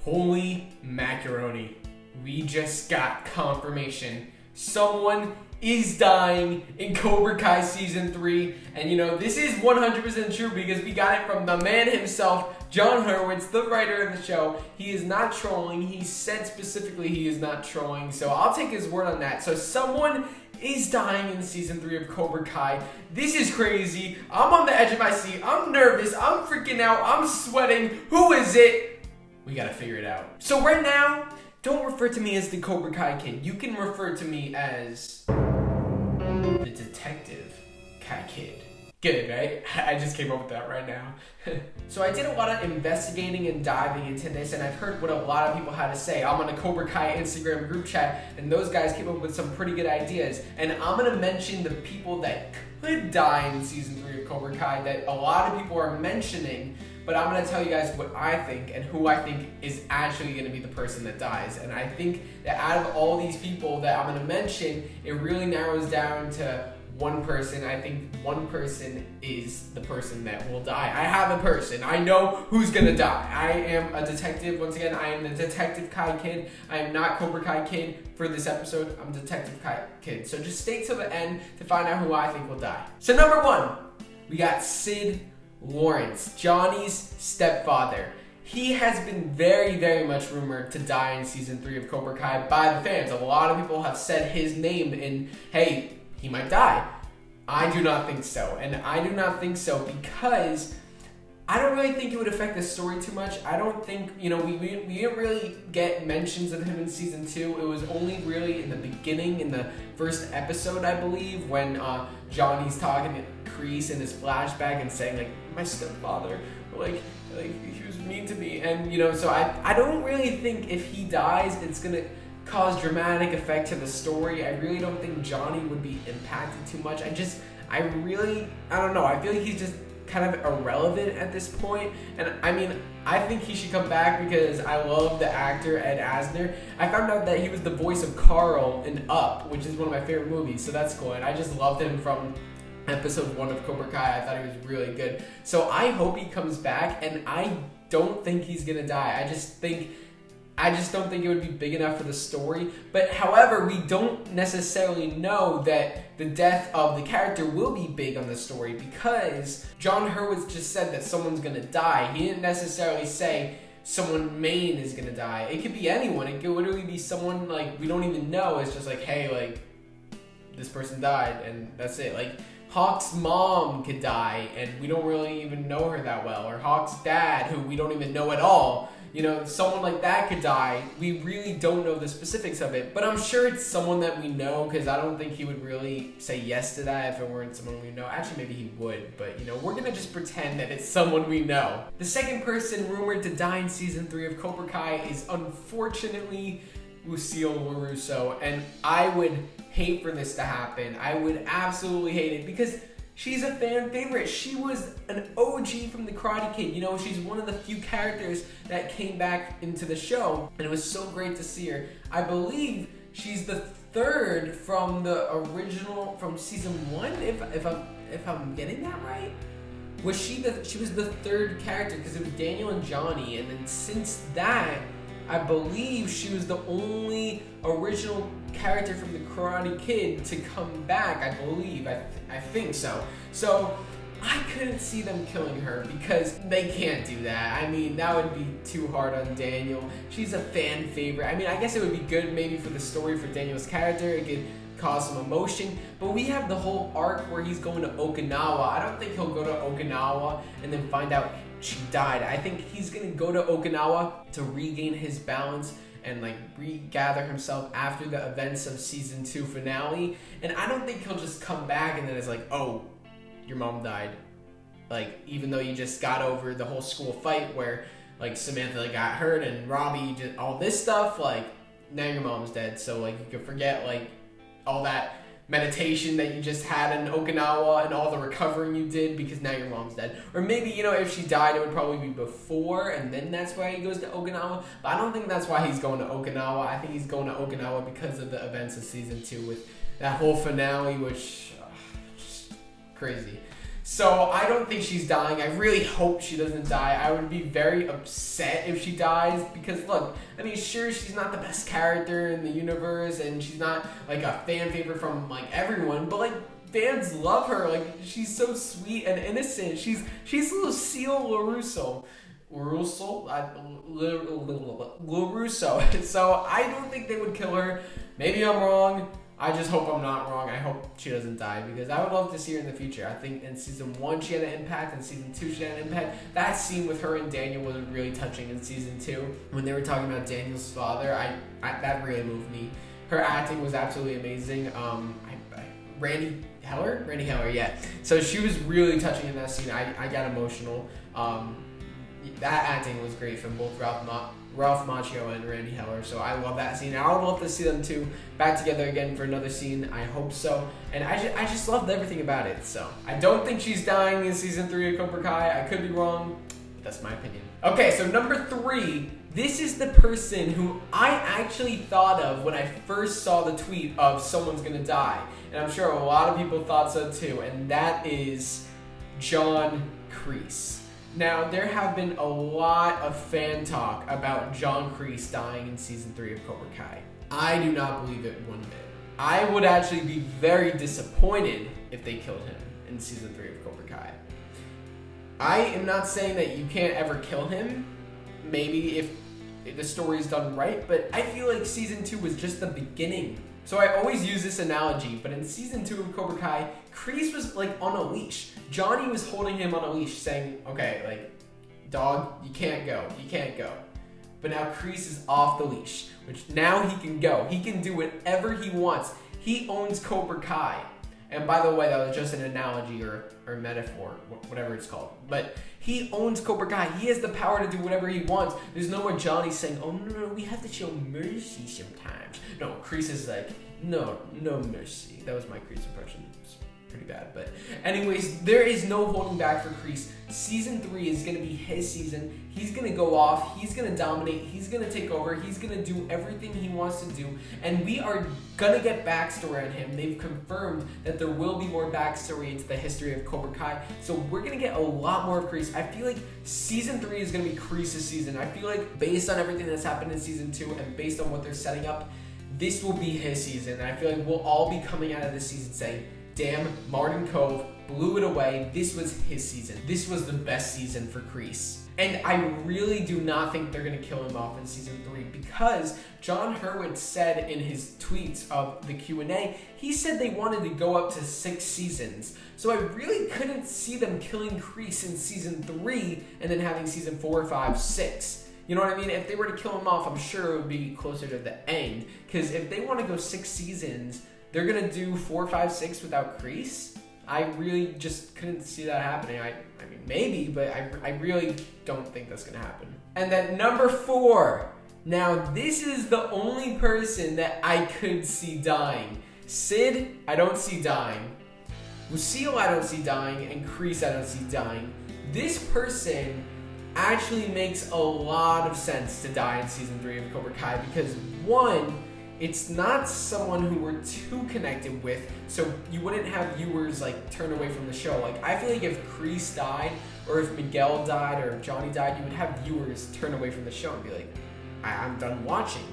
Holy macaroni. We just got confirmation. Someone is dying in Cobra Kai Season 3. And you know, this is 100% true because we got it from the man himself, Jon Hurwitz, the writer of the show. He is not trolling. He said specifically he is not trolling. So I'll take his word on that. So someone is dying in Season 3 of Cobra Kai. This is crazy. I'm on the edge of my seat. I'm nervous. I'm freaking out. I'm sweating. Who is it? We gotta figure it out. So right now, don't refer to me as the Cobra Kai kid. You can refer to me as the Detective Kai kid. Good, right? I just came up with that right now. So I did a lot of investigating and diving into this, and I've heard what a lot of people had to say. I'm on a Cobra Kai Instagram group chat, and those guys came up with some pretty good ideas. And I'm gonna mention the people that could die in Season 3 of Cobra Kai that a lot of people are mentioning, but I'm gonna tell you guys what I think and who I think is actually gonna be the person that dies. And I think that out of all these people that I'm gonna mention, it really narrows down to one person. I think one person is the person that will die. I have a person. I know who's gonna die. I am a detective. Once again, I am the Detective Kai kid. I am not Cobra Kai kid for this episode. I'm Detective Kai kid. So just stay till the end to find out who I think will die. So number one, we got Sid Lawrence, Johnny's stepfather. He has been very, very much rumored to die in Season 3 of Cobra Kai by the fans. A lot of people have said his name and, hey, he might die. I do not think so. And I do not think so because I don't really think it would affect the story too much. I don't think, we didn't really get mentions of him in Season 2. It was only really in the beginning, in the first episode, I believe, when Johnny's talking to Kreese in his flashback and saying, like, my stepfather, like he was mean to me. And, so I don't really think if he dies, it's going to cause dramatic effect to the story. I really don't think Johnny would be impacted too much. I don't know. I feel like he's just kind of irrelevant at this point. And I mean, I think he should come back because I love the actor Ed Asner. I found out that he was the voice of Carl in Up, which is one of my favorite movies, so that's cool. And I just loved him from episode 1 of Cobra Kai. I thought he was really good. So I hope he comes back, and I don't think he's gonna die. I just don't think it would be big enough for the story. But however, we don't necessarily know that the death of the character will be big on the story because Jon Hurwitz just said that someone's gonna die. He didn't necessarily say someone main is gonna die. It could be anyone. It could literally be someone like we don't even know. It's just like, hey, like this person died and that's it. Like Hawk's mom could die and we don't really even know her that well, or Hawk's dad, who we don't even know at all. Someone like that could die. We really don't know the specifics of it, but I'm sure it's someone that we know because I don't think he would really say yes to that if it weren't someone we know. Actually, maybe he would, but we're gonna just pretend that it's someone we know. The second person rumored to die in Season 3 of Cobra Kai is unfortunately Sheila Russo, and I would hate for this to happen. I would absolutely hate it because she's a fan favorite. She was an OG from the Karate Kid. She's one of the few characters that came back into the show, and it was so great to see her. I believe she's the third from the original, from Season 1, if I'm getting that right. She was the third character because it was Daniel and Johnny, and then since that, I believe she was the only original character from the Karate Kid to come back, I believe. I think so. So I couldn't see them killing her because they can't do that. I mean, that would be too hard on Daniel. She's a fan favorite. I mean, I guess it would be good maybe for the story for Daniel's character. It could cause some emotion. But we have the whole arc where he's going to Okinawa. I don't think he'll go to Okinawa and then find out she died. I think he's gonna go to Okinawa to regain his balance and regather himself after the events of Season 2 finale. And I don't think he'll just come back and then it's like, oh, your mom died. Even though you just got over the whole school fight where Samantha got hurt and Robbie did all this stuff, now your mom's dead. So you can forget all that meditation that you just had in Okinawa and all the recovering you did because now your mom's dead. Or maybe, if she died, it would probably be before and then that's why he goes to Okinawa. But I don't think that's why he's going to Okinawa. I think he's going to Okinawa because of the events of Season 2 with that whole finale, which, just crazy. So I don't think she's dying. I really hope she doesn't die. I would be very upset if she dies because look, I mean, sure, she's not the best character in the universe and she's not like a fan favorite from like everyone, but like fans love her. Like she's so sweet and innocent. She's Lucille Russo. LaRusso. So I don't think they would kill her. Maybe I'm wrong. I just hope I'm not wrong. I hope she doesn't die because I would love to see her in the future. I think in season 1 she had an impact, in season 2 she had an impact. That scene with her and Daniel was really touching in season 2 when they were talking about Daniel's father. I that really moved me. Her acting was absolutely amazing. Randy Heller, yeah. So she was really touching in that scene. I got emotional. That acting was great from both Ralph Macchio and Randy Heller, so I love that scene. I would love to see them two back together again for another scene. I hope so, and I just loved everything about it. So I don't think she's dying in season 3 of Cobra Kai. I could be wrong, but that's my opinion. Okay, so number 3. This is the person who I actually thought of when I first saw the tweet of someone's gonna die, and I'm sure a lot of people thought so too, and that is John Kreese. Now, there have been a lot of fan talk about John Kreese dying in season 3 of Cobra Kai. I do not believe it one bit. I would actually be very disappointed if they killed him in season 3 of Cobra Kai. I am not saying that you can't ever kill him, maybe if the story's done right, but I feel like season 2 was just the beginning. So I always use this analogy, but in season 2 of Cobra Kai, Kreese was like on a leash. Johnny was holding him on a leash saying, okay, like, dog, you can't go. But now Kreese is off the leash, which now he can go. He can do whatever he wants. He owns Cobra Kai. And by the way, that was just an analogy or metaphor, whatever it's called. But he owns Cobra Kai. He has the power to do whatever he wants. There's no more Johnny saying, oh, no, we have to show mercy sometimes. No, Kreese is like, no mercy. That was my Kreese impression. It's pretty bad. But anyways, there is no holding back for Kreese. Season 3 is going to be his season. He's going to go off. He's going to dominate. He's going to take over. He's going to do everything he wants to do. And we are going to get backstory on him. They've confirmed that there will be more backstory into the history of Cobra Kai. So we're going to get a lot more of Kreese. I feel like season 3 is going to be Kreese's season. I feel like based on everything that's happened in season 2 and based on what they're setting up, this will be his season. And I feel like we'll all be coming out of this season saying, damn, Martin Kove blew it away. This was his season. This was the best season for Kreese. And I really do not think they're going to kill him off in season 3 because John Hurwitz said in his tweets of the Q&A, he said they wanted to go up to 6 seasons. So I really couldn't see them killing Kreese in season 3 and then having season 4, 5, 6. You know what I mean? If they were to kill him off, I'm sure it would be closer to the end. Because if they want to go 6 seasons, they're going to do 4, 5, 6 without Kreese? I really just couldn't see that happening. I mean, maybe, but I really don't think that's going to happen. And then number 4. Now, this is the only person that I could see dying. Sid, I don't see dying. Lucille, I don't see dying. And Kreese, I don't see dying. This person actually makes a lot of sense to die in season 3 of Cobra Kai because, one, it's not someone who we're too connected with, so you wouldn't have viewers like turn away from the show. Like, I feel like if Kreese died, or if Miguel died, or if Johnny died, you would have viewers turn away from the show and be like, I'm done watching.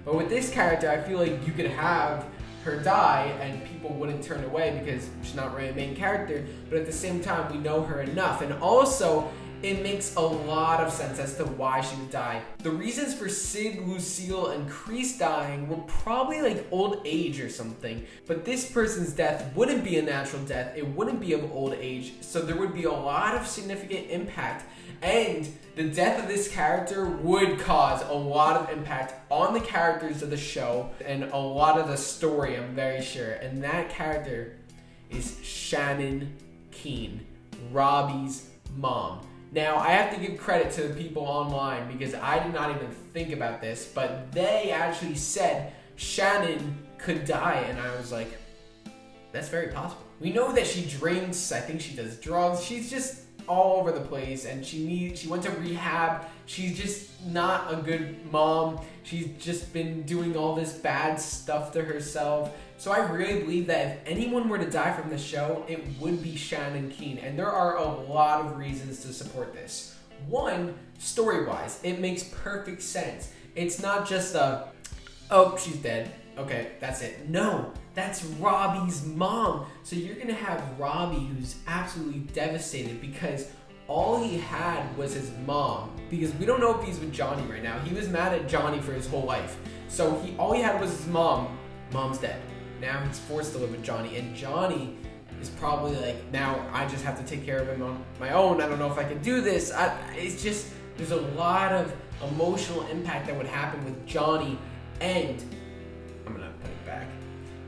But with this character, I feel like you could have her die and people wouldn't turn away because she's not really a main character, but at the same time, we know her enough. And also, it makes a lot of sense as to why she would die. The reasons for Sig, Lucille, and Kreese dying were probably like old age or something, but this person's death wouldn't be a natural death, it wouldn't be of old age, so there would be a lot of significant impact, and the death of this character would cause a lot of impact on the characters of the show and a lot of the story, I'm very sure, and that character is Shannon Keene, Robbie's mom. Now, I have to give credit to the people online because I did not even think about this, but they actually said Shannon could die, and I was like, that's very possible. We know that she drinks, I think she does drugs, she's just all over the place, and she went to rehab, She's just not a good mom. She's just been doing all this bad stuff to herself. So I really believe that if anyone were to die from the show, it would be Shannon Keene. And there are a lot of reasons to support this. One, story-wise, it makes perfect sense. It's not just a, oh, she's dead. Okay, that's it. No, that's Robbie's mom. So you're gonna have Robbie who's absolutely devastated because all he had was his mom. Because we don't know if he's with Johnny right now. He was mad at Johnny for his whole life. So all he had was his mom. Mom's dead. Now he's forced to live with Johnny. And Johnny is probably like, now I just have to take care of him on my own. I don't know if I can do this. It's just, there's a lot of emotional impact that would happen with Johnny and, I'm gonna put it back,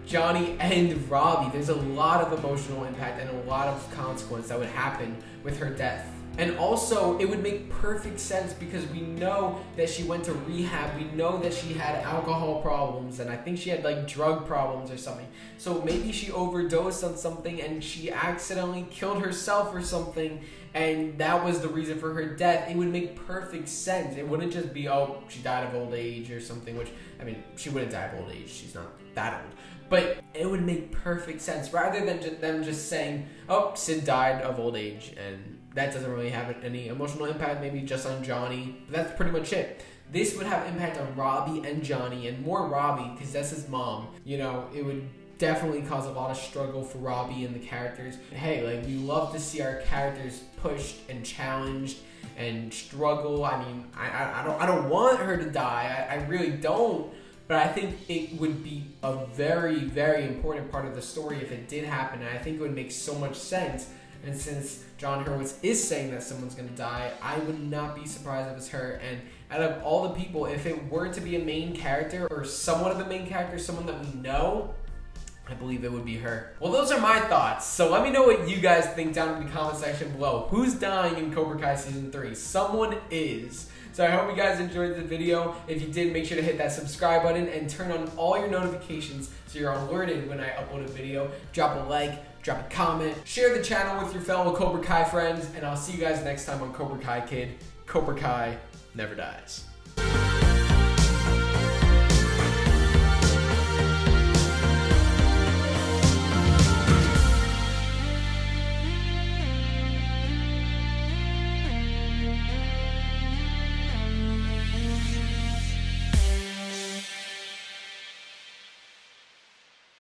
Johnny and Robbie. There's a lot of emotional impact and a lot of consequence that would happen with her death. And also, it would make perfect sense because we know that she went to rehab. We know that she had alcohol problems, and I think she had like drug problems or something. So maybe she overdosed on something and she accidentally killed herself or something, and that was the reason for her death. It would make perfect sense. It wouldn't just be, oh, she died of old age or something, which, I mean, she wouldn't die of old age. She's not that old. But it would make perfect sense rather than them just saying, oh, Sid died of old age, and that doesn't really have any emotional impact, maybe just on Johnny. But that's pretty much it. This would have impact on Robbie and Johnny, and more Robbie, because that's his mom. You know, it would definitely cause a lot of struggle for Robbie and the characters. Hey, like, we love to see our characters pushed and challenged and struggle. I mean, I don't want her to die. I really don't. But I think it would be a very, very important part of the story if it did happen. And I think it would make so much sense. And since John Hurwitz is saying that someone's going to die, I would not be surprised if it's her. And out of all the people, if it were to be a main character or somewhat of a main character, someone that we know, I believe it would be her. Well, those are my thoughts. So let me know what you guys think down in the comment section below. Who's dying in Cobra Kai Season 3? Someone is. So I hope you guys enjoyed the video. If you did, make sure to hit that subscribe button and turn on all your notifications so you're alerted when I upload a video. Drop a like, drop a comment, share the channel with your fellow Cobra Kai friends, and I'll see you guys next time on Cobra Kai Kid. Cobra Kai never dies.